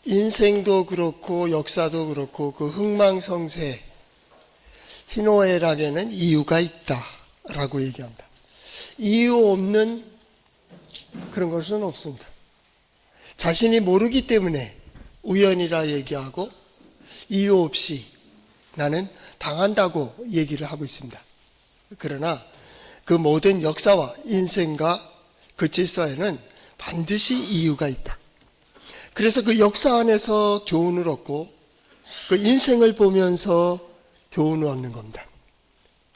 인생도 그렇고 역사도 그렇고 그 흥망성쇠 희노애락에는 이유가 있다라고 얘기합니다. 이유 없는 그런 것은 없습니다. 자신이 모르기 때문에 우연이라 얘기하고 이유 없이 나는 당한다고 얘기를 하고 있습니다. 그러나 그 모든 역사와 인생과 그 질서에는 반드시 이유가 있다. 그래서 그 역사 안에서 교훈을 얻고 그 인생을 보면서 교훈을 얻는 겁니다.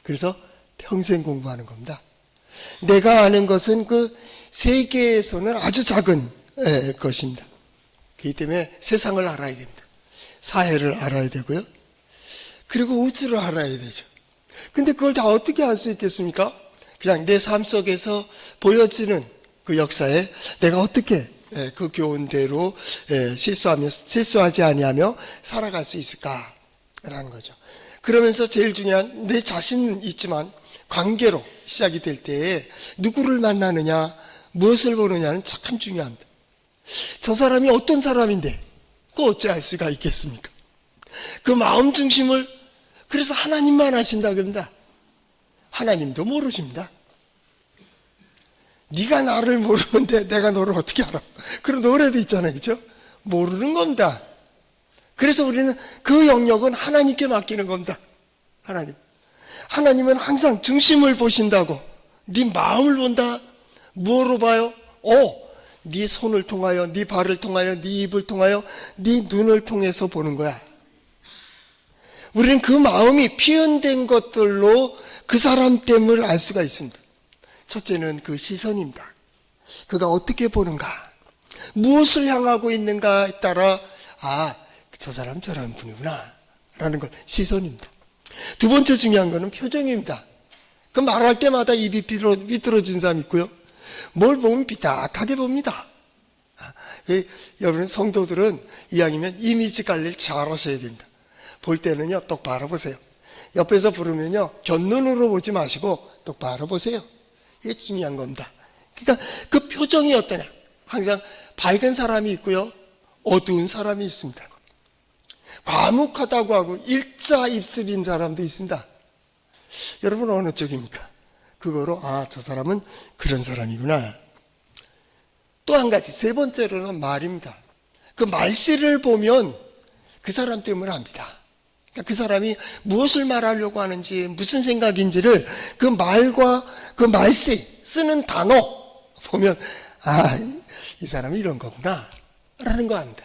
그래서 평생 공부하는 겁니다. 내가 아는 것은 그 세계에서는 아주 작은 것입니다. 그렇기 때문에 세상을 알아야 됩니다. 사회를 알아야 되고요. 그리고 우주를 알아야 되죠. 근데 그걸 다 어떻게 알 수 있겠습니까? 그냥 내 삶 속에서 보여지는 그 역사에 내가 어떻게 그 교훈대로 실수하지 아니하며 살아갈 수 있을까라는 거죠. 그러면서 제일 중요한 내 자신은 있지만 관계로 시작이 될 때에 누구를 만나느냐, 무엇을 보느냐는 참 중요합니다. 저 사람이 어떤 사람인데 그거 어찌 알 수가 있겠습니까? 그 마음 중심을 그래서 하나님만 아신다 그럽니다. 하나님도 모르십니다. 네가 나를 모르는데 내가 너를 어떻게 알아? 그런 노래도 있잖아요. 그렇죠? 모르는 겁니다. 그래서 우리는 그 영역은 하나님께 맡기는 겁니다. 하나님은 항상 중심을 보신다고. 네 마음을 본다. 무엇으로 봐요? 네 손을 통하여, 네 발을 통하여, 네 입을 통하여, 네 눈을 통해서 보는 거야. 우리는 그 마음이 표현된 것들로 그 사람 됨을 알 수가 있습니다. 첫째는 그 시선입니다. 그가 어떻게 보는가, 무엇을 향하고 있는가에 따라 저 사람 저런 분이구나 라는 걸 시선입니다. 두 번째 중요한 거는 표정입니다. 그 말할 때마다 입이 비뚤어진 사람 있고요. 뭘 보면 비딱하게 봅니다. 여러분 성도들은 이왕이면 이미지 관리를 잘 하셔야 됩니다. 볼 때는요 똑바로 보세요. 옆에서 부르면요 곁눈으로 보지 마시고 똑바로 보세요. 이게 중요한 겁니다. 그러니까 그 표정이 어떠냐. 항상 밝은 사람이 있고요 어두운 사람이 있습니다. 과묵하다고 하고 일자 입술인 사람도 있습니다. 여러분 어느 쪽입니까? 그거로 저 사람은 그런 사람이구나. 또 한 가지 세 번째로는 말입니다. 그 말씨를 보면 그 사람 때문에 압니다. 그러니까 그 사람이 무엇을 말하려고 하는지 무슨 생각인지를 그 말과 그 말씨 쓰는 단어 보면 이 사람이 이런 거구나 라는 거 압니다.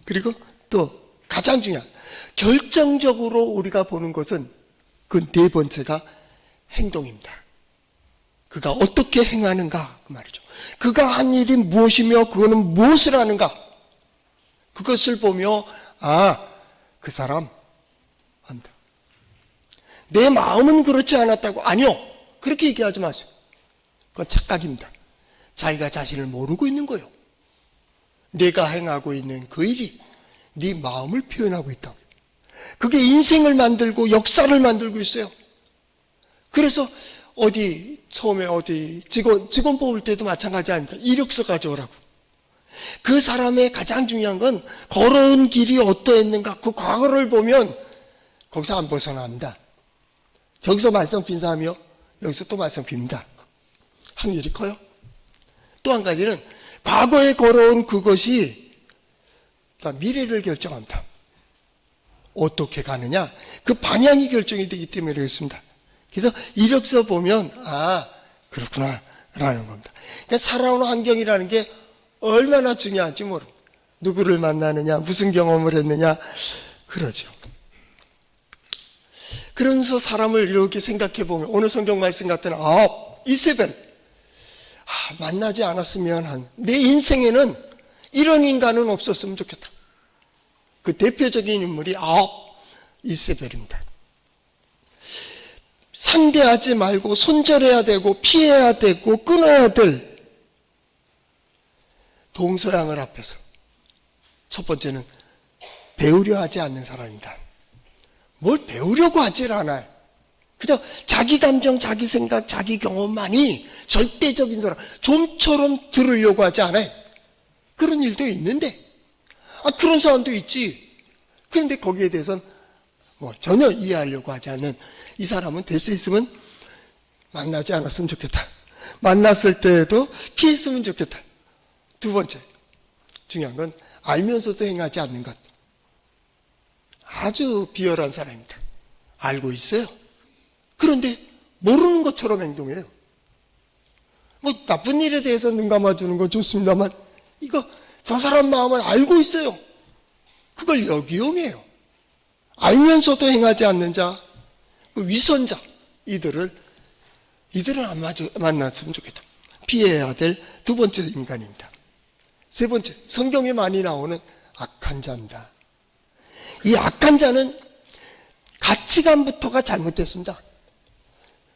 그리고 또 가장 중요한 결정적으로 우리가 보는 것은 그 네 번째가 행동입니다. 그가 어떻게 행하는가 그 말이죠. 그가 한 일이 무엇이며 그거는 무엇을 하는가 그것을 보며 그 사람 한다. 내 마음은 그렇지 않았다고 아니요 그렇게 얘기하지 마세요. 그건 착각입니다. 자기가 자신을 모르고 있는 거예요. 내가 행하고 있는 그 일이 네 마음을 표현하고 있다고. 그게 인생을 만들고 역사를 만들고 있어요. 그래서 처음에 직원 뽑을 때도 마찬가지 아닙니까? 이력서 가져오라고. 그 사람의 가장 중요한 건 걸어온 길이 어떠했는가 그 과거를 보면 거기서 안 벗어납니다. 저기서 말썽 핀 사람이요 여기서 또 말썽 핍니다. 확률이 커요. 또 한 가지는 과거에 걸어온 그것이 미래를 결정합니다. 어떻게 가느냐 그 방향이 결정이 되기 때문에 그렇습니다. 그래서 이력서 보면 그렇구나 라는 겁니다. 그러니까 살아오는 환경이라는 게 얼마나 중요한지 모릅니다. 누구를 만나느냐 무슨 경험을 했느냐 그러죠. 그러면서 사람을 이렇게 생각해 보면 오늘 성경 말씀 같은 이세벨 만나지 않았으면 내 인생에는 이런 인간은 없었으면 좋겠다. 그 대표적인 인물이 이세벨입니다. 상대하지 말고 손절해야 되고 피해야 되고 끊어야 될 동서양을 앞에서 첫 번째는 배우려 하지 않는 사람입니다. 뭘 배우려고 하질 않아요. 그냥 자기 감정, 자기 생각, 자기 경험만이 절대적인 사람, 좀처럼 들으려고 하지 않아요. 그런 일도 있는데, 그런 사람도 있지. 그런데 거기에 대해서는 전혀 이해하려고 하지 않는, 이 사람은 될 수 있으면 만나지 않았으면 좋겠다. 만났을 때에도 피했으면 좋겠다. 두 번째, 중요한 건 알면서도 행하지 않는 것. 아주 비열한 사람입니다. 알고 있어요. 그런데 모르는 것처럼 행동해요. 나쁜 일에 대해서 눈 감아주는 건 좋습니다만, 저 사람 마음을 알고 있어요. 그걸 역이용해요. 알면서도 행하지 않는 자, 그 위선자, 이들은 안 만났으면 좋겠다. 피해야 될 두 번째 인간입니다. 세 번째, 성경에 많이 나오는 악한 자입니다. 이 악한 자는 가치관부터가 잘못됐습니다.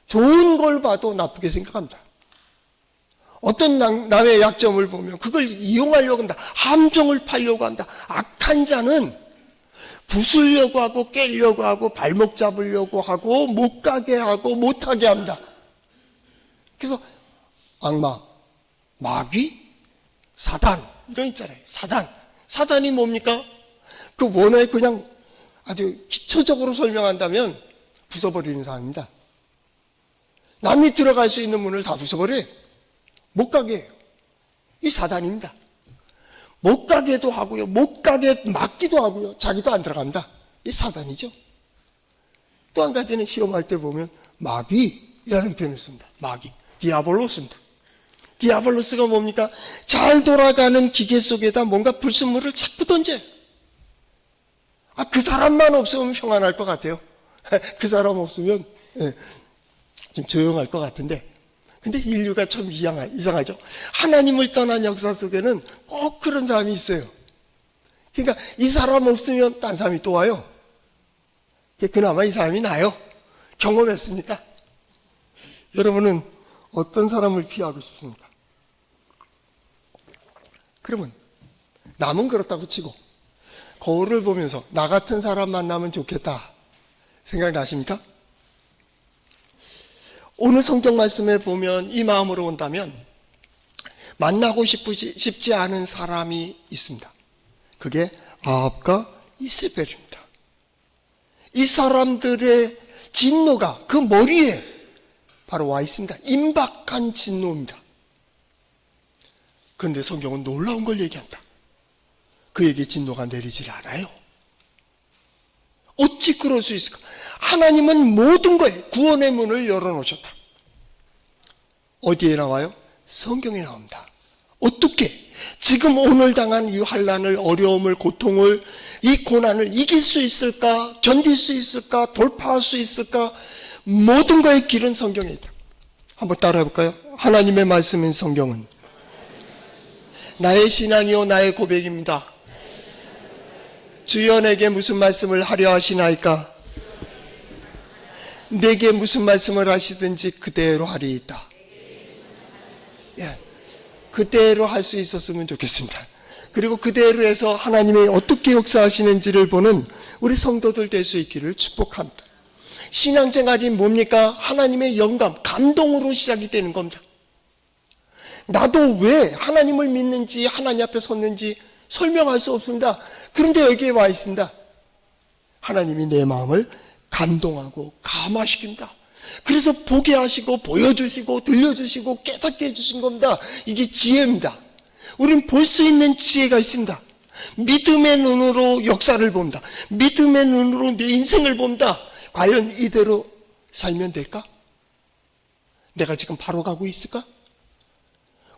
좋은 걸 봐도 나쁘게 생각합니다. 어떤 남의 약점을 보면 그걸 이용하려고 합니다. 함정을 팔려고 합니다. 악한 자는 부수려고 하고 깨려고 하고 발목 잡으려고 하고 못 가게 하고 못하게 합니다. 그래서 악마, 마귀, 사단 이런 있잖아요. 사단이 뭡니까? 그 원어에 그냥 아주 기초적으로 설명한다면 부숴버리는 사람입니다. 남이 들어갈 수 있는 문을 다 부숴버려요. 못 가게 해요. 이 사단입니다. 못 가게도 하고요. 못 가게 막기도 하고요. 자기도 안 들어갑니다. 이 사단이죠. 또 한 가지는 시험할 때 보면 마귀라는 표현을 씁니다. 마귀. 디아볼로스입니다. 디아볼로스가 뭡니까? 잘 돌아가는 기계 속에다 뭔가 불순물을 자꾸 던져요. 그 사람만 없으면 평안할 것 같아요. 그 사람 없으면 좀 조용할 것 같은데, 근데 인류가 참 이상하죠. 하나님을 떠난 역사 속에는 꼭 그런 사람이 있어요. 그러니까 이 사람 없으면 딴 사람이 또 와요. 그나마 이 사람이 나요. 경험했으니까. 여러분은 어떤 사람을 피하고 싶습니까? 그러면 남은 그렇다고 치고 거울을 보면서 나 같은 사람 만나면 좋겠다 생각나십니까? 오늘 성경 말씀에 보면 이 마음으로 온다면 만나고 싶지 않은 사람이 있습니다. 그게 아합과 이세벨입니다. 이 사람들의 진노가 그 머리에 바로 와 있습니다. 임박한 진노입니다. 그런데 성경은 놀라운 걸 얘기합니다. 그에게 진노가 내리질 않아요. 어찌 그럴 수 있을까? 하나님은 모든 거에 구원의 문을 열어놓으셨다. 어디에 나와요? 성경에 나옵니다. 어떻게? 지금 오늘 당한 이 환난을, 어려움을, 고통을, 이 고난을 이길 수 있을까? 견딜 수 있을까? 돌파할 수 있을까? 모든 거의 길은 성경에 있다. 한번 따라해 볼까요? 하나님의 말씀인 성경은 나의 신앙이요 나의 고백입니다. 주여 내게 무슨 말씀을 하려 하시나이까? 내게 무슨 말씀을 하시든지 그대로 하리이다. 그대로 할 수 있었으면 좋겠습니다. 그리고 그대로 해서 하나님이 어떻게 역사하시는지를 보는 우리 성도들 될 수 있기를 축복합니다. 신앙생활이 뭡니까? 하나님의 영감, 감동으로 시작이 되는 겁니다. 나도 왜 하나님을 믿는지, 하나님 앞에 섰는지 설명할 수 없습니다. 그런데 여기에 와 있습니다. 하나님이 내 마음을 감동하고 감화시킵니다. 그래서 보게 하시고 보여주시고 들려주시고 깨닫게 해주신 겁니다. 이게 지혜입니다. 우린 볼 수 있는 지혜가 있습니다. 믿음의 눈으로 역사를 봅니다. 믿음의 눈으로 내 인생을 봅니다. 과연 이대로 살면 될까? 내가 지금 바로 가고 있을까?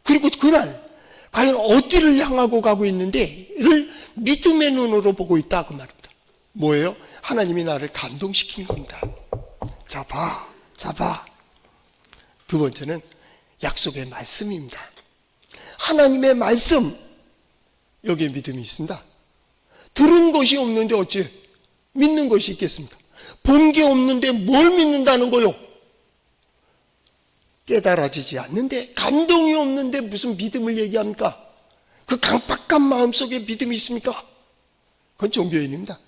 그리고 그날 과연 어디를 향하고 가고 있는데를 믿음의 눈으로 보고 있다 그 말입니다. 뭐예요? 하나님이 나를 감동시킨 겁니다. 잡아. 두 번째는 약속의 말씀입니다. 하나님의 말씀, 여기에 믿음이 있습니다. 들은 것이 없는데 어찌 믿는 것이 있겠습니까? 본 게 없는데 뭘 믿는다는 거요? 깨달아지지 않는데, 감동이 없는데 무슨 믿음을 얘기합니까? 그 강박한 마음속에 믿음이 있습니까? 그건 종교인입니다.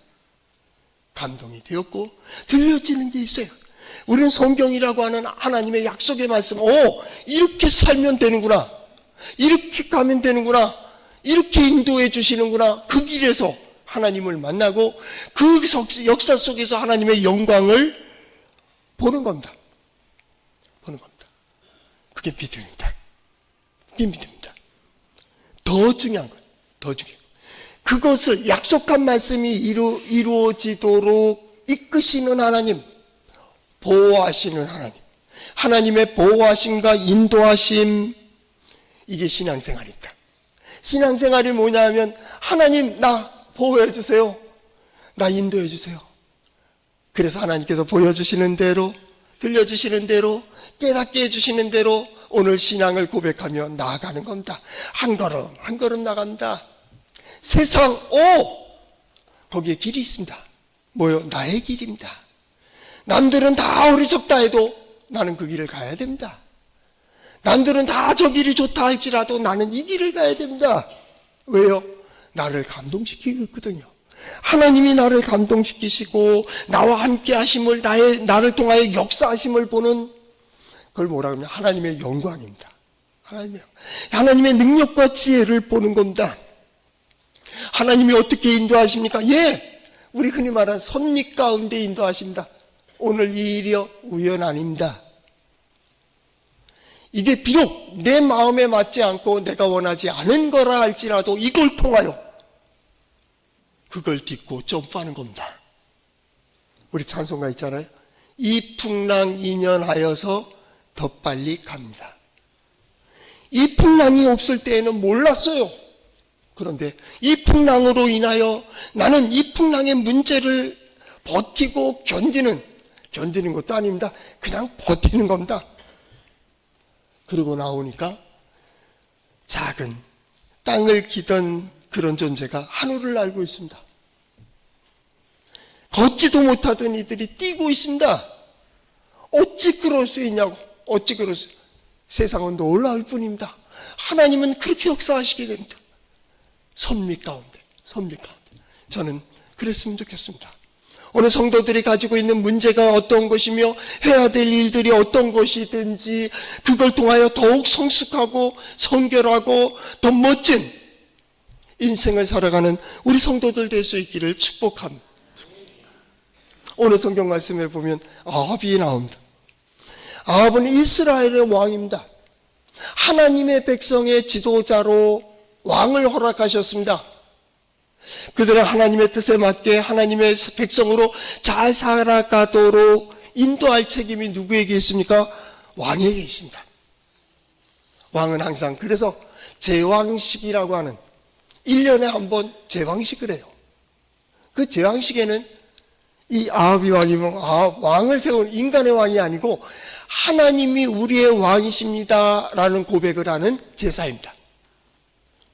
감동이 되었고 들려지는 게 있어요. 우리는 성경이라고 하는 하나님의 약속의 말씀, 이렇게 살면 되는구나, 이렇게 가면 되는구나, 이렇게 인도해 주시는구나. 그 길에서 하나님을 만나고 그 역사 속에서 하나님의 영광을 보는 겁니다. 보는 겁니다. 그게 믿음입니다. 그게 믿음입니다. 더 중요한 것, 더 중요한 것. 그것을 약속한 말씀이 이루어지도록 이끄시는 하나님, 보호하시는 하나님, 하나님의 보호하심과 인도하심, 이게 신앙생활입니다. 신앙생활이 뭐냐 하면 하나님 나 보호해 주세요. 나 인도해 주세요. 그래서 하나님께서 보여주시는 대로, 들려주시는 대로, 깨닫게 해주시는 대로 오늘 신앙을 고백하며 나아가는 겁니다. 한 걸음 한 걸음 나간다. 세상 거기에 길이 있습니다. 뭐요? 나의 길입니다. 남들은 다 어리석다 해도 나는 그 길을 가야 됩니다. 남들은 다 저 길이 좋다 할지라도 나는 이 길을 가야 됩니다. 왜요? 나를 감동시키고 있거든요. 하나님이 나를 감동시키시고 나와 함께 하심을, 나를 통하여 역사하심을 보는 그걸 뭐라고 하면 하나님의 영광입니다. 하나님의 능력과 지혜를 보는 겁니다. 하나님이 어떻게 인도하십니까? 우리 흔히 말하는 섭리 가운데 인도하십니다. 오늘 이 일이 우연 아닙니다. 이게 비록 내 마음에 맞지 않고 내가 원하지 않은 거라 할지라도 이걸 통하여 그걸 딛고 점프하는 겁니다. 우리 찬송가 있잖아요. 이 풍랑 인연하여서 더 빨리 갑니다. 이 풍랑이 없을 때에는 몰랐어요. 그런데 이 풍랑으로 인하여 나는 이 풍랑의 문제를 버티고 견디는 것도 아닙니다. 그냥 버티는 겁니다. 그러고 나오니까 작은 땅을 기던 그런 존재가 하늘을 날고 있습니다. 걷지도 못하던 이들이 뛰고 있습니다. 어찌 그럴 수 있냐고. 어찌 그럴 수. 세상은 놀라울 뿐입니다. 하나님은 그렇게 역사하시게 됩니다. 섭리 가운데. 저는 그랬으면 좋겠습니다. 오늘 성도들이 가지고 있는 문제가 어떤 것이며 해야 될 일들이 어떤 것이든지 그걸 통하여 더욱 성숙하고 성결하고 더 멋진 인생을 살아가는 우리 성도들 될 수 있기를 축복합니다. 오늘 성경 말씀에 보면 아합이 나옵니다. 아합은 이스라엘의 왕입니다. 하나님의 백성의 지도자로 왕을 허락하셨습니다. 그들은 하나님의 뜻에 맞게 하나님의 백성으로 잘 살아가도록 인도할 책임이 누구에게 있습니까? 왕에게 있습니다. 왕은 항상 그래서 제왕식이라고 하는 1년에 한 번 제왕식을 해요. 그 제왕식에는 이 아합이 왕이면 왕을 세운 인간의 왕이 아니고 하나님이 우리의 왕이십니다라는 고백을 하는 제사입니다.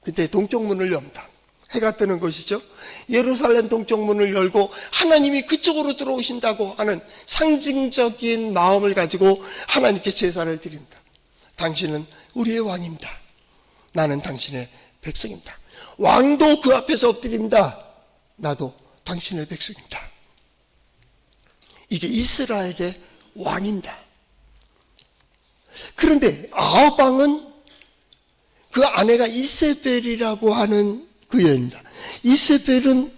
그때 동쪽문을 엽니다. 해가 뜨는 곳이죠. 예루살렘 동쪽문을 열고 하나님이 그쪽으로 들어오신다고 하는 상징적인 마음을 가지고 하나님께 제사를 드립니다. 당신은 우리의 왕입니다. 나는 당신의 백성입니다. 왕도 그 앞에서 엎드립니다. 나도 당신의 백성입니다. 이게 이스라엘의 왕입니다. 그런데 아합 왕은 그 아내가 이세벨이라고 하는 그 여인입니다. 이세벨은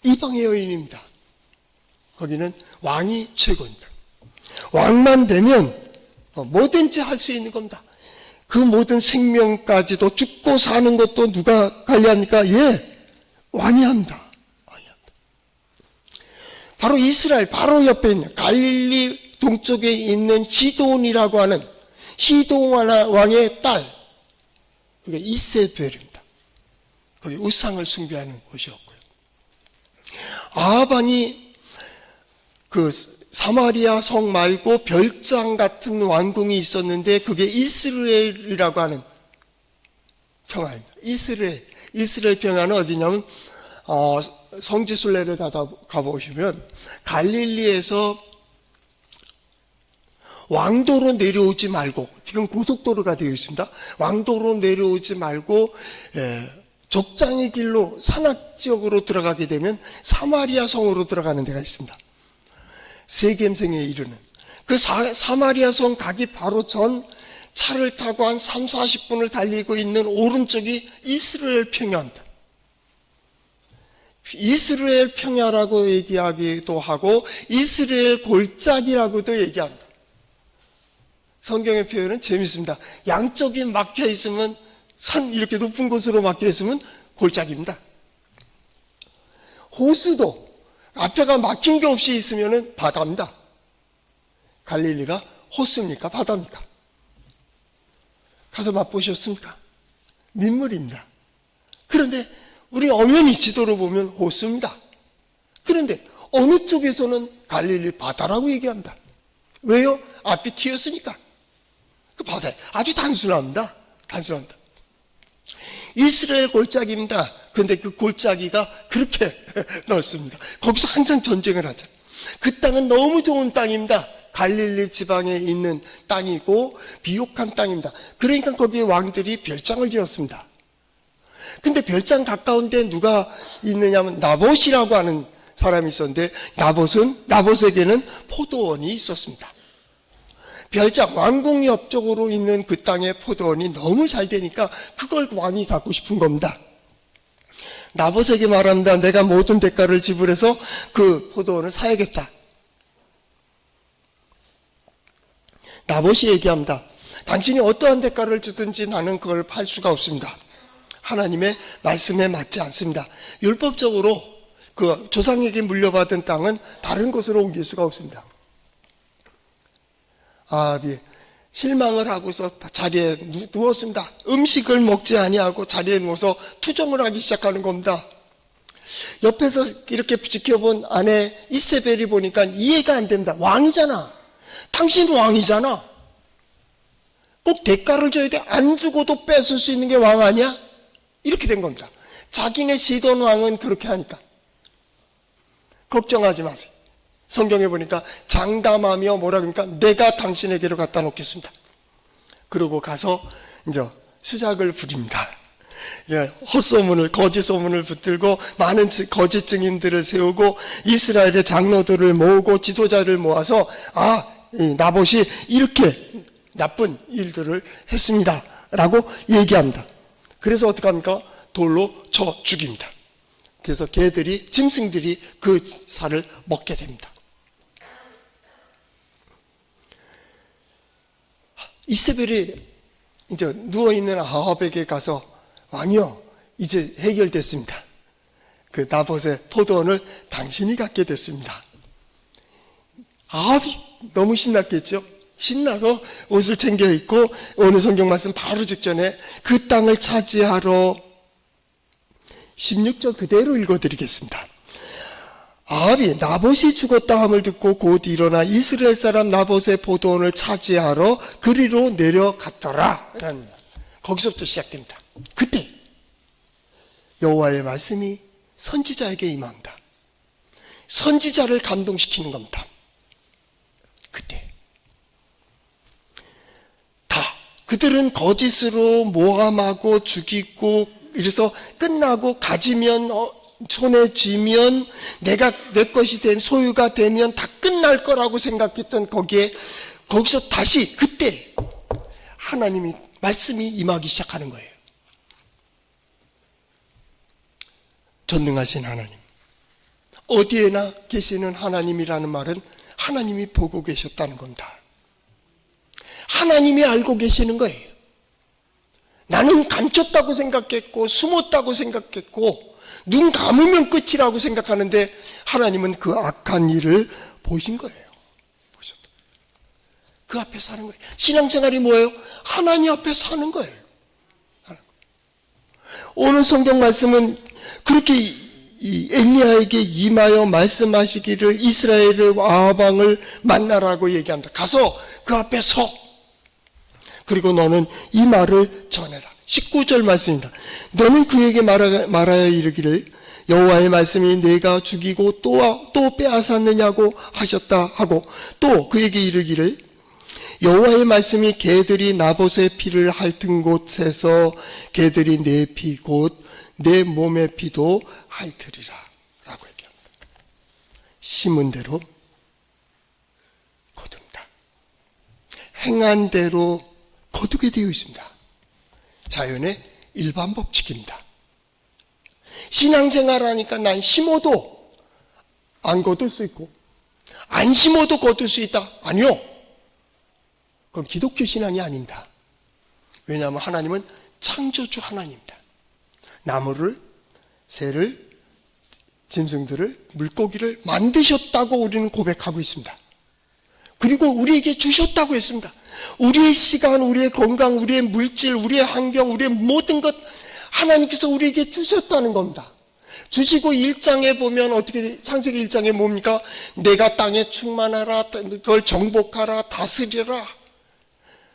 이방의 여인입니다. 거기는 왕이 최고입니다. 왕만 되면 뭐든지 할 수 있는 겁니다. 그 모든 생명까지도 죽고 사는 것도 누가 관리합니까? 왕이 합니다. 바로 이스라엘 바로 옆에 있는 갈릴리 동쪽에 있는 지돈이라고 하는 시돈 왕의 딸, 그게 이세벨입니다. 거기 우상을 숭배하는 곳이었고요. 아합 왕이 그 사마리아 성 말고 별장 같은 왕궁이 있었는데 그게 이스라엘이라고 하는 평화입니다. 이스라엘 평화는 어디냐면 성지순례를 가보시면 갈릴리에서 왕도로 내려오지 말고, 지금 고속도로가 되어 있습니다. 왕도로 내려오지 말고 족장의 길로 산악지역으로 들어가게 되면 사마리아 성으로 들어가는 데가 있습니다. 세겜성에 이르는 그 사마리아 성 가기 바로 전 차를 타고 한 3, 40분을 달리고 있는 오른쪽이 이스라엘 평야입니다. 이스라엘 평야라고 얘기하기도 하고 이스라엘 골짜기라고도 얘기합니다. 성경의 표현은 재밌습니다. 양쪽이 막혀 있으면 산 이렇게 높은 곳으로 막혀 있으면 골짜기입니다. 호수도 앞에가 막힌 게 없이 있으면 바다입니다. 갈릴리가 호수입니까? 바다입니까? 가서 맛보셨습니까? 민물입니다. 그런데 우리 엄연히 지도로 보면 호수입니다. 그런데 어느 쪽에서는 갈릴리 바다라고 얘기합니다. 왜요? 앞이 튀었으니까. 그 바다에 아주 단순합니다. 단순합니다. 이스라엘 골짜기입니다. 그런데 그 골짜기가 그렇게 넓습니다. 거기서 한참 전쟁을 하죠. 그 땅은 너무 좋은 땅입니다. 갈릴리 지방에 있는 땅이고 비옥한 땅입니다. 그러니까 거기에 왕들이 별장을 지었습니다. 근데 별장 가까운데 누가 있느냐면 나봇이라고 하는 사람이 있었는데 나봇에게는 포도원이 있었습니다. 별장 왕궁 옆쪽으로 있는 그 땅의 포도원이 너무 잘 되니까 그걸 왕이 갖고 싶은 겁니다. 나봇에게 말합니다. 내가 모든 대가를 지불해서 그 포도원을 사야겠다. 나봇이 얘기합니다. 당신이 어떠한 대가를 주든지 나는 그걸 팔 수가 없습니다. 하나님의 말씀에 맞지 않습니다. 율법적으로 그 조상에게 물려받은 땅은 다른 곳으로 옮길 수가 없습니다. 아합이 실망을 하고서 자리에 누웠습니다. 음식을 먹지 아니하고 자리에 누워서 투정을 하기 시작하는 겁니다. 옆에서 이렇게 지켜본 아내 이세벨이 보니까 이해가 안 됩니다. 왕이잖아. 당신은 왕이잖아. 꼭 대가를 줘야 돼. 안 주고도 뺏을 수 있는 게 왕 아니야? 이렇게 된 겁니다. 자기네 시돈 왕은 그렇게 하니까. 걱정하지 마세요. 성경에 보니까 장담하며 뭐라 그러니까 내가 당신에게로 갖다 놓겠습니다. 그러고 가서 이제 수작을 부립니다. 헛소문을, 거짓 소문을 붙들고 많은 거짓 증인들을 세우고 이스라엘의 장로들을 모으고 지도자를 모아서 이 나봇이 이렇게 나쁜 일들을 했습니다. 라고 얘기합니다. 그래서 어떻게 합니까? 돌로 쳐 죽입니다. 그래서 개들이, 짐승들이 그 살을 먹게 됩니다. 이세벨이 이제 누워있는 아합에게 가서 왕이여, 이제 해결됐습니다. 그 나봇의 포도원을 당신이 갖게 됐습니다. 아합이 너무 신났겠죠? 신나서 옷을 챙겨 입고 오늘 성경 말씀 바로 직전에 그 땅을 차지하러 16절 그대로 읽어드리겠습니다. 아합이 나봇이 죽었다 함을 듣고 곧 일어나 이스라엘 사람 나봇의 포도원을 차지하러 그리로 내려갔더라. 거기서부터 시작됩니다. 그때 여호와의 말씀이 선지자에게 임합니다. 선지자를 감동시키는 겁니다. 그때 다 그들은 거짓으로 모함하고 죽이고 이래서 끝나고 가지면 손에 쥐면 내가 내 것이 된 소유가 되면 다 끝날 거라고 생각했던 거기서 다시 그때 하나님이 말씀이 임하기 시작하는 거예요. 전능하신 하나님, 어디에나 계시는 하나님이라는 말은 하나님이 보고 계셨다는 겁니다. 하나님이 알고 계시는 거예요. 나는 감췄다고 생각했고 숨었다고 생각했고 눈 감으면 끝이라고 생각하는데 하나님은 그 악한 일을 보신 거예요. 보셨다. 그 앞에 사는 거예요. 신앙생활이 뭐예요? 하나님 앞에 사는 거예요. 오늘 성경 말씀은 그렇게 엘리야에게 임하여 말씀하시기를 이스라엘의 아합왕을 만나라고 얘기합니다. 가서 그 앞에 서. 그리고 너는 이 말을 전해라. 19절 말씀입니다. 너는 그에게 말하여 이르기를 여호와의 말씀이 내가 죽이고 또 빼앗았느냐고 하셨다 하고 또 그에게 이르기를 여호와의 말씀이 개들이 나봇의 피를 핥은 곳에서 개들이 내 피 곧 내 몸의 피도 핥으리라 라고 얘기합니다. 심은 대로 거둔다. 행한 대로 거두게 되어 있습니다. 자연의 일반 법칙입니다. 신앙생활 하니까 난 심어도 안 거둘 수 있고 안 심어도 거둘 수 있다. 아니요. 그건 기독교 신앙이 아닙니다. 왜냐하면 하나님은 창조주 하나님입니다. 나무를, 새를, 짐승들을, 물고기를 만드셨다고 우리는 고백하고 있습니다. 그리고 우리에게 주셨다고 했습니다. 우리의 시간, 우리의 건강, 우리의 물질, 우리의 환경, 우리의 모든 것 하나님께서 우리에게 주셨다는 겁니다. 주시고 1장에 보면 어떻게, 창세기 1장에 뭡니까? 내가 땅에 충만하라, 그걸 정복하라, 다스리라.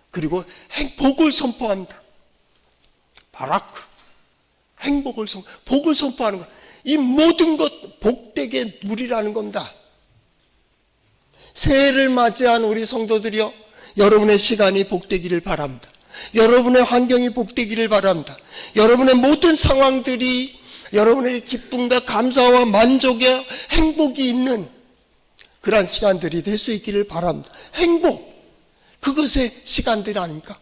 그리고 복을 선포합니다. 바라크. 복을 선포하는 것. 이 모든 것 복되게 누리라는 겁니다. 새해를 맞이한 우리 성도들이여, 여러분의 시간이 복되기를 바랍니다. 여러분의 환경이 복되기를 바랍니다. 여러분의 모든 상황들이 여러분의 기쁨과 감사와 만족의 행복이 있는 그러한 시간들이 될 수 있기를 바랍니다. 행복, 그것의 시간들 아닙니까?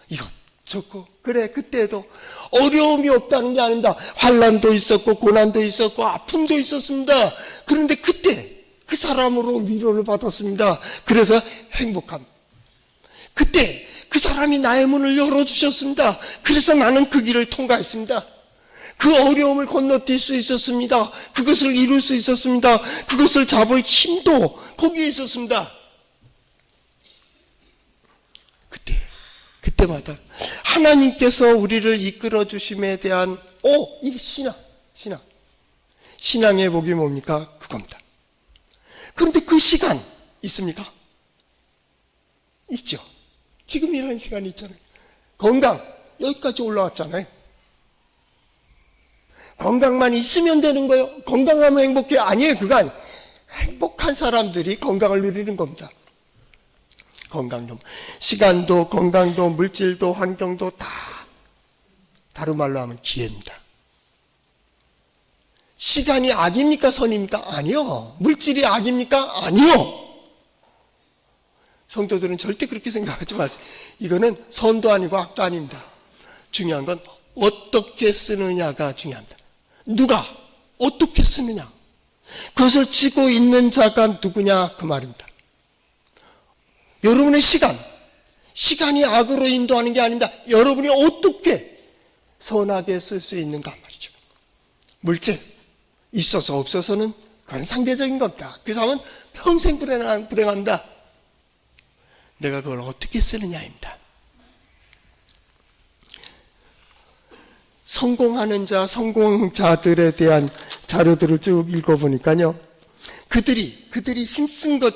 이것 좋고, 그래, 그때도 어려움이 없다는 게 아닙니다. 환난도 있었고 고난도 있었고 아픔도 있었습니다. 그런데 그때 그 사람으로 위로를 받았습니다. 그래서 행복합니다. 그때 그 사람이 나의 문을 열어주셨습니다. 그래서 나는 그 길을 통과했습니다. 그 어려움을 건너뛸 수 있었습니다. 그것을 이룰 수 있었습니다. 그것을 잡을 힘도 거기에 있었습니다. 그때마다 하나님께서 우리를 이끌어 주심에 대한 이 신앙의 복이 뭡니까? 그겁니다. 그런데 그 시간 있습니까? 있죠. 지금 이런 시간이 있잖아요. 건강, 여기까지 올라왔잖아요. 건강만 있으면 되는 거예요. 건강하면 행복해. 아니에요. 그거 아니에요. 행복한 사람들이 건강을 누리는 겁니다. 건강도, 시간도, 건강도, 물질도, 환경도 다 다른 말로 하면 기회입니다. 시간이 악입니까? 선입니까? 아니요. 물질이 악입니까? 아니요. 성도들은 절대 그렇게 생각하지 마세요. 이거는 선도 아니고 악도 아닙니다. 중요한 건 어떻게 쓰느냐가 중요합니다. 누가 어떻게 쓰느냐, 그것을 쥐고 있는 자가 누구냐, 그 말입니다. 여러분의 시간이 악으로 인도하는 게 아닙니다. 여러분이 어떻게 선하게 쓸 수 있는가 말이죠. 물질 있어서 없어서는 그건 상대적인 겁니다. 그 사람은 평생 불행합니다. 내가 그걸 어떻게 쓰느냐입니다. 성공하는 자, 성공자들에 대한 자료들을 쭉 읽어보니까요, 그들이 힘쓴 것,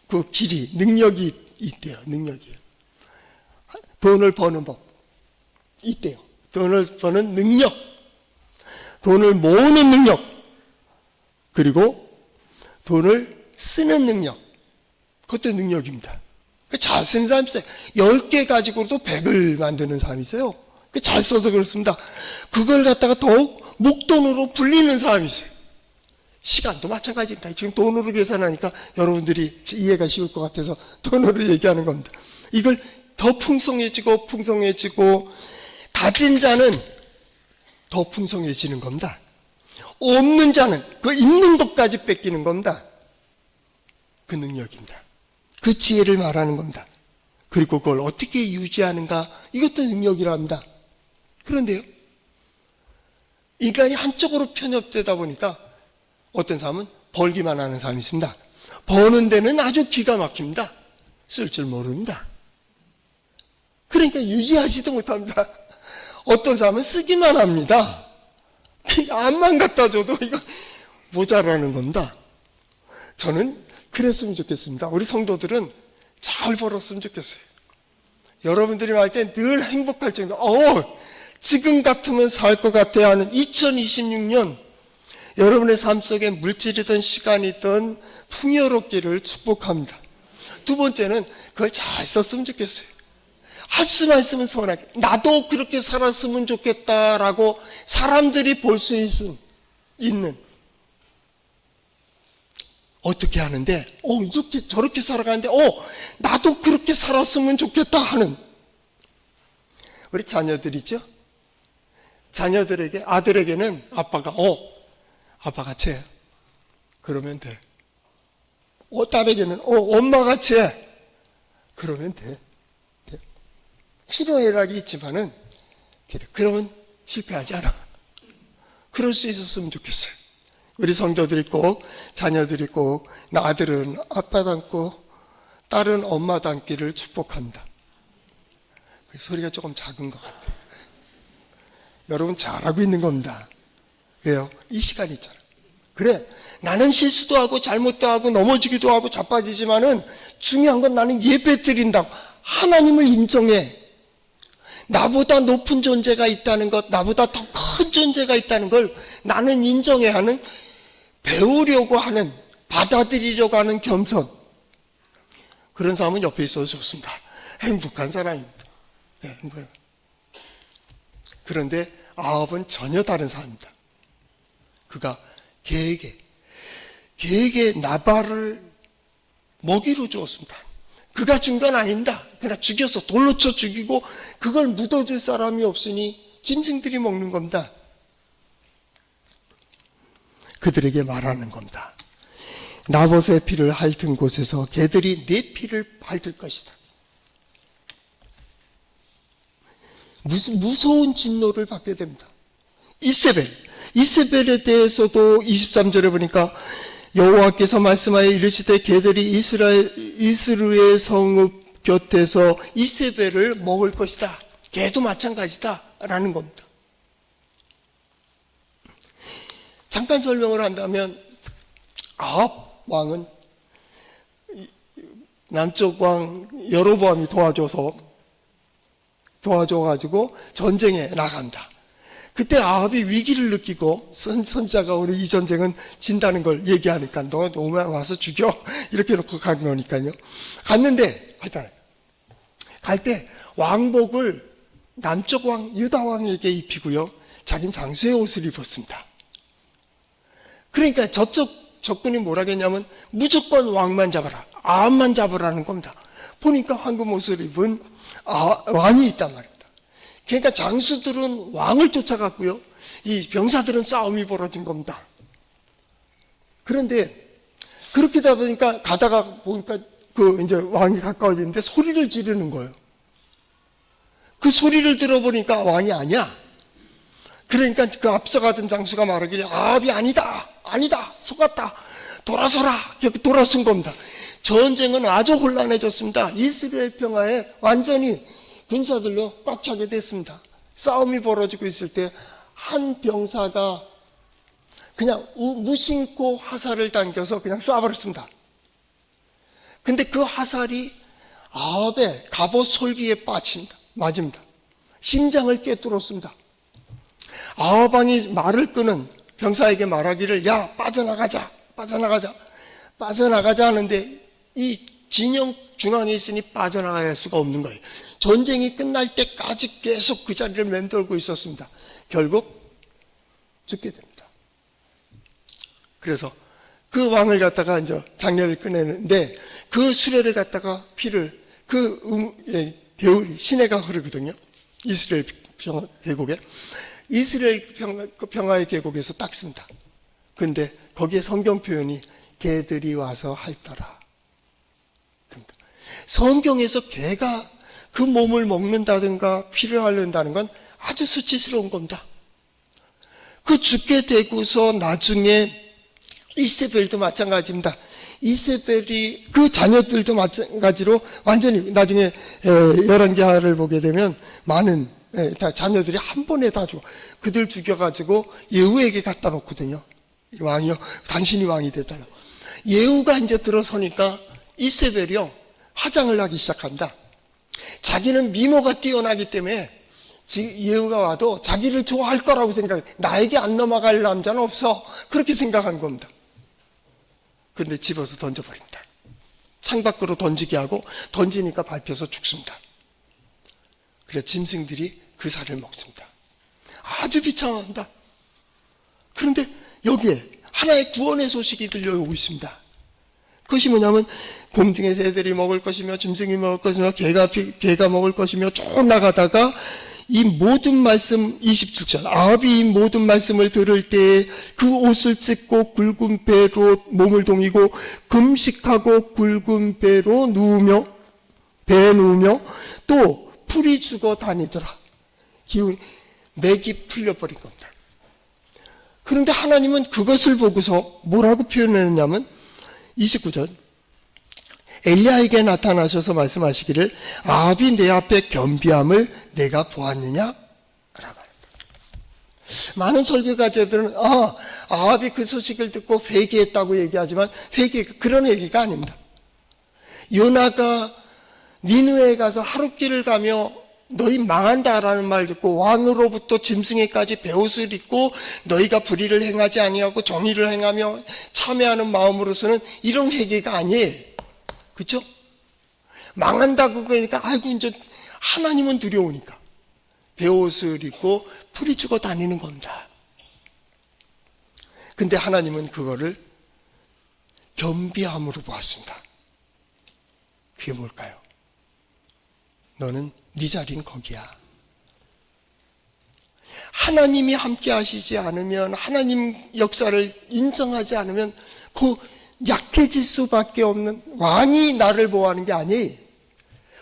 그 길이, 능력이 있대요. 능력이에요. 돈을 버는 법 있대요. 돈을 버는 능력, 돈을 모으는 능력, 그리고 돈을 쓰는 능력, 그것도 능력입니다. 잘 쓰는 사람이 있어요. 10개 가지고도 100을 만드는 사람이 있어요. 잘 써서 그렇습니다. 그걸 갖다가 더욱 목돈으로 불리는 사람이 있어요. 시간도 마찬가지입니다. 지금 돈으로 계산하니까 여러분들이 이해가 쉬울 것 같아서 돈으로 얘기하는 겁니다. 이걸 더 풍성해지고 가진 자는 더 풍성해지는 겁니다. 없는 자는 그 있는 것까지 뺏기는 겁니다. 그 능력입니다. 그 지혜를 말하는 겁니다. 그리고 그걸 어떻게 유지하는가, 이것도 능력이라 합니다. 그런데요, 인간이 한쪽으로 편협되다 보니까 어떤 사람은 벌기만 하는 사람이 있습니다. 버는 데는 아주 기가 막힙니다. 쓸 줄 모릅니다. 그러니까 유지하지도 못합니다. 어떤 사람은 쓰기만 합니다. 암만 갖다 줘도 이거 모자라는 겁니다. 저는 그랬으면 좋겠습니다. 우리 성도들은 잘 벌었으면 좋겠어요. 여러분들이 말 때 늘 행복할 정도, 지금 같으면 살 것 같아 하는 2026년, 여러분의 삶 속에 물질이든 시간이든 풍요롭기를 축복합니다. 두 번째는 그걸 잘 썼으면 좋겠어요. 할 수만 있으면 서운하게, 나도 그렇게 살았으면 좋겠다라고 사람들이 볼 수 있는, 어떻게 하는데, 이렇게 저렇게 살아가는데, 나도 그렇게 살았으면 좋겠다 하는 우리 자녀들이죠. 자녀들에게, 아들에게는 아빠가 같이 해. 그러면 돼. 딸에게는 엄마가 같이 해. 그러면 돼. 싫어해라기 있지만은 그러면 실패하지 않아. 그럴 수 있었으면 좋겠어요. 우리 성도들이 꼭, 자녀들이 꼭, 나 아들은 아빠 닮고 딸은 엄마 닮기를 축복합니다. 소리가 조금 작은 것 같아요. 여러분 잘하고 있는 겁니다. 왜요? 이 시간이 있잖아. 그래, 나는 실수도 하고 잘못도 하고 넘어지기도 하고 자빠지지만은 중요한 건 나는 예배 드린다고 하나님을 인정해. 나보다 높은 존재가 있다는 것, 나보다 더 큰 존재가 있다는 걸 나는 인정해야 하는, 배우려고 하는, 받아들이려고 하는 겸손. 그런 사람은 옆에 있어도 좋습니다. 행복한 사람입니다. 네, 행복해요. 그런데 아합은 전혀 다른 사람입니다. 그가 개에게 나발을 먹이로 주었습니다. 그가 준 건 아닙니다. 그냥 죽여서 돌로 쳐 죽이고 그걸 묻어줄 사람이 없으니 짐승들이 먹는 겁니다. 그들에게 말하는 겁니다. 나봇의 피를 핥은 곳에서 개들이 내 피를 핥을 것이다. 무서운 진노를 받게 됩니다. 이세벨에 대해서도 23절에 보니까 여호와께서 말씀하여 이르시되 개들이 이스라엘 성읍 곁에서 이세벨을 먹을 것이다. 개도 마찬가지다 라는 겁니다. 잠깐 설명을 한다면 아합 왕은 남쪽 왕 여로보암이 도와줘가지고 전쟁에 나간다. 그때 아합이 위기를 느끼고 선지자가 우리 이 전쟁은 진다는 걸 얘기하니까 너 오면 와서 죽여 이렇게 놓고 간 거니까요. 갔는데 갈 때 왕복을 남쪽 왕 유다 왕에게 입히고요. 자긴 장수의 옷을 입었습니다. 그러니까 저쪽 적군이 뭐라고 했냐면 무조건 왕만 잡아라, 아합만 잡으라는 겁니다. 보니까 황금 옷을 입은 왕이 있단 말입니다. 그러니까 장수들은 왕을 쫓아갔고요. 이 병사들은 싸움이 벌어진 겁니다. 그런데 그렇게 되다 보니까 가다가 보니까 이제 왕이 가까워지는데 소리를 지르는 거예요. 그 소리를 들어보니까 왕이 아니야. 그러니까 그 앞서가던 장수가 말하기를 아합이 아니다, 속았다, 돌아서라. 이렇게 돌아선 겁니다. 전쟁은 아주 혼란해졌습니다. 이스라엘 평화에 완전히 군사들로 꽉 차게 됐습니다. 싸움이 벌어지고 있을 때 한 병사가 그냥 무심코 화살을 당겨서 그냥 쏴버렸습니다. 근데 그 화살이 아합의 갑옷 솔기에 맞습니다. 심장을 꿰뚫었습니다. 아합 왕이 말을 끄는 병사에게 말하기를 야 빠져나가자 하는데 이 진영 중앙에 있으니 빠져나가야 할 수가 없는 거예요. 전쟁이 끝날 때까지 계속 그 자리를 맴돌고 있었습니다. 결국 죽게 됩니다. 그래서 그 왕을 갖다가 이제 장례를 끝내는데 그 수레를 갖다가 피를 개울이 시내가 흐르거든요. 이스라엘 계곡에. 이스라엘 평화의 계곡에서 닦습니다. 그런데 거기에 성경 표현이 개들이 와서 핥더라. 그러니까 성경에서 개가 그 몸을 먹는다든가 피를 핥는다는 건 아주 수치스러운 겁니다. 그 죽게 되고서 나중에 이세벨도 마찬가지입니다. 이세벨이 그 자녀들도 마찬가지로 완전히 나중에 열왕기하를 보게 되면 많은 다 자녀들이 한 번에 다 죽어. 그들 죽여가지고 예후에게 갖다 놓거든요. 왕이요, 당신이 왕이 되달라. 예후가 이제 들어서니까 이세벨이요 화장을 하기 시작합니다. 자기는 미모가 뛰어나기 때문에 예후가 와도 자기를 좋아할 거라고 생각해. 나에게 안 넘어갈 남자는 없어. 그렇게 생각한 겁니다. 그런데 집어서 던져버립니다. 창밖으로 던지게 하고 던지니까 밟혀서 죽습니다. 그래서 짐승들이 그 살을 먹습니다. 아주 비참합니다. 그런데 여기에 하나의 구원의 소식이 들려오고 있습니다. 그것이 뭐냐면 공중의 새들이 먹을 것이며 짐승이 먹을 것이며 개가 먹을 것이며 쭉 나가다가 이 모든 말씀 27절 아합이 이 모든 말씀을 들을 때 그 옷을 찢고 굵은 배로 몸을 동이고 금식하고 굵은 배로 배에 누우며 또 풀이 죽어 다니더라. 맥이 풀려버린 겁니다. 그런데 하나님은 그것을 보고서 뭐라고 표현했냐면 29절 엘리야에게 나타나셔서 말씀하시기를 아합이 내 앞에 겸비함을 내가 보았느냐? 라고 합니다. 많은 설교가들은 아합이 그 소식을 듣고 회개했다고 얘기하지만 그런 얘기가 아닙니다. 요나가 니느웨에 가서 하룻길을 가며 너희 망한다라는 말 듣고 왕으로부터 짐승에까지 베옷을 입고 너희가 불의를 행하지 아니하고 정의를 행하며 참여하는 마음으로서는 이런 회개가 아니에요. 그렇죠? 망한다고 그러니까 아이고 이제 하나님은 두려우니까 베옷을 입고 풀이 죽어 다니는 겁니다. 근데 하나님은 그거를 겸비함으로 보았습니다. 그게 뭘까요? 너는 네 자리는 거기야. 하나님이 함께 하시지 않으면, 하나님 역사를 인정하지 않으면 그 약해질 수밖에 없는, 왕이 나를 보호하는 게 아니에요.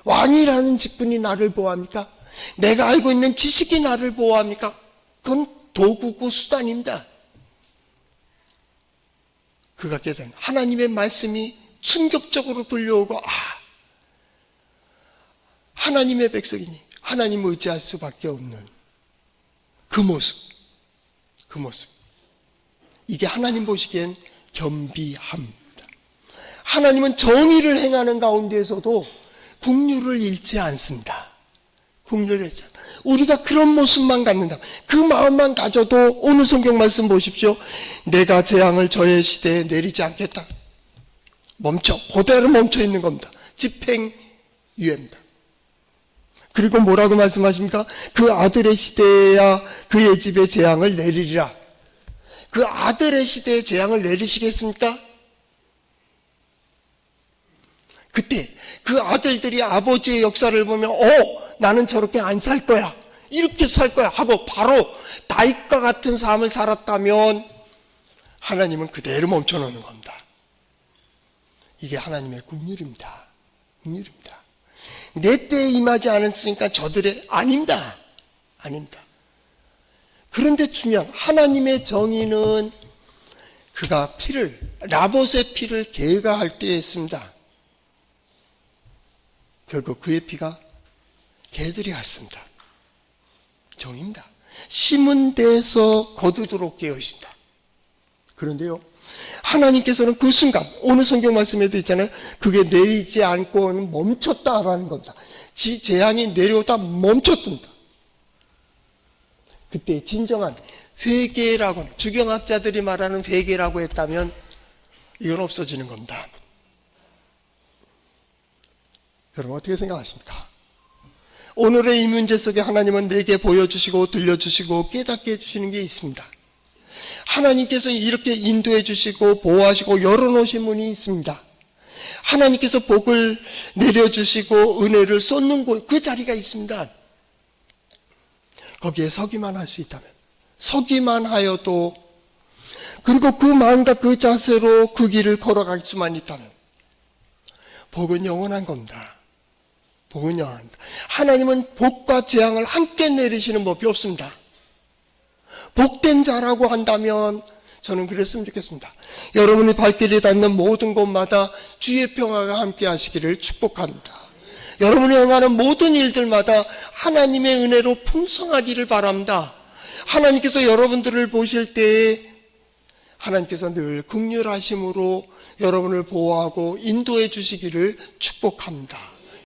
왕이라는 직분이 나를 보호합니까? 내가 알고 있는 지식이 나를 보호합니까? 그건 도구고 수단입니다. 그가 깨닫는 하나님의 말씀이 충격적으로 들려오고 하나님의 백성이니 하나님을 의지할 수밖에 없는 그 모습. 이게 하나님 보시기엔 겸비함입니다. 하나님은 정의를 행하는 가운데에서도 긍휼을 잃지 않습니다. 긍휼을 잃지 않습니다. 우리가 그런 모습만 갖는다. 그 마음만 가져도 오늘 성경 말씀 보십시오. 내가 재앙을 저의 시대에 내리지 않겠다. 그대로 멈춰 있는 겁니다. 집행유예입니다. 그리고 뭐라고 말씀하십니까? 그 아들의 시대에야 그의 집에 재앙을 내리리라. 그 아들의 시대에 재앙을 내리시겠습니까? 그때 그 아들들이 아버지의 역사를 보면 나는 저렇게 안 살 거야. 이렇게 살 거야 하고 바로 다윗과 같은 삶을 살았다면 하나님은 그대로 멈춰놓는 겁니다. 이게 하나님의 긍휼입니다. 내 때에 임하지 않았으니까 저들의 아닙니다. 그런데 중요한 하나님의 정의는 그가 라봇의 피를 계가할 때에 했습니다. 결국 그의 피가 개들이 핥습니다. 정의입니다. 심은 데에서 거두도록 되어 있습니다. 그런데요, 하나님께서는 그 순간 오늘 성경 말씀에도 있잖아요. 그게 내리지 않고 멈췄다라는 겁니다. 재앙이 내려오다 멈췄습니다. 그때 진정한 회개라고, 주경학자들이 말하는 회개라고 했다면 이건 없어지는 겁니다. 여러분 어떻게 생각하십니까? 오늘의 이 문제 속에 하나님은 내게 보여주시고 들려주시고 깨닫게 해주시는 게 있습니다. 하나님께서 이렇게 인도해 주시고 보호하시고 열어놓으신 문이 있습니다. 하나님께서 복을 내려주시고 은혜를 쏟는 곳, 그 자리가 있습니다. 거기에 서기만 할 수 있다면, 서기만 하여도, 그리고 그 마음과 그 자세로 그 길을 걸어갈 수만 있다면 복은 영원한 겁니다. 복은 영원합니다. 하나님은 복과 재앙을 함께 내리시는 법이 없습니다. 복된 자라고 한다면 저는 그랬으면 좋겠습니다. 여러분이 발길이 닿는 모든 곳마다 주의 평화가 함께 하시기를 축복합니다. 여러분이 행하는 모든 일들마다 하나님의 은혜로 풍성하기를 바랍니다. 하나님께서 여러분들을 보실 때에 하나님께서 늘 긍휼하심으로 여러분을 보호하고 인도해 주시기를 축복합니다.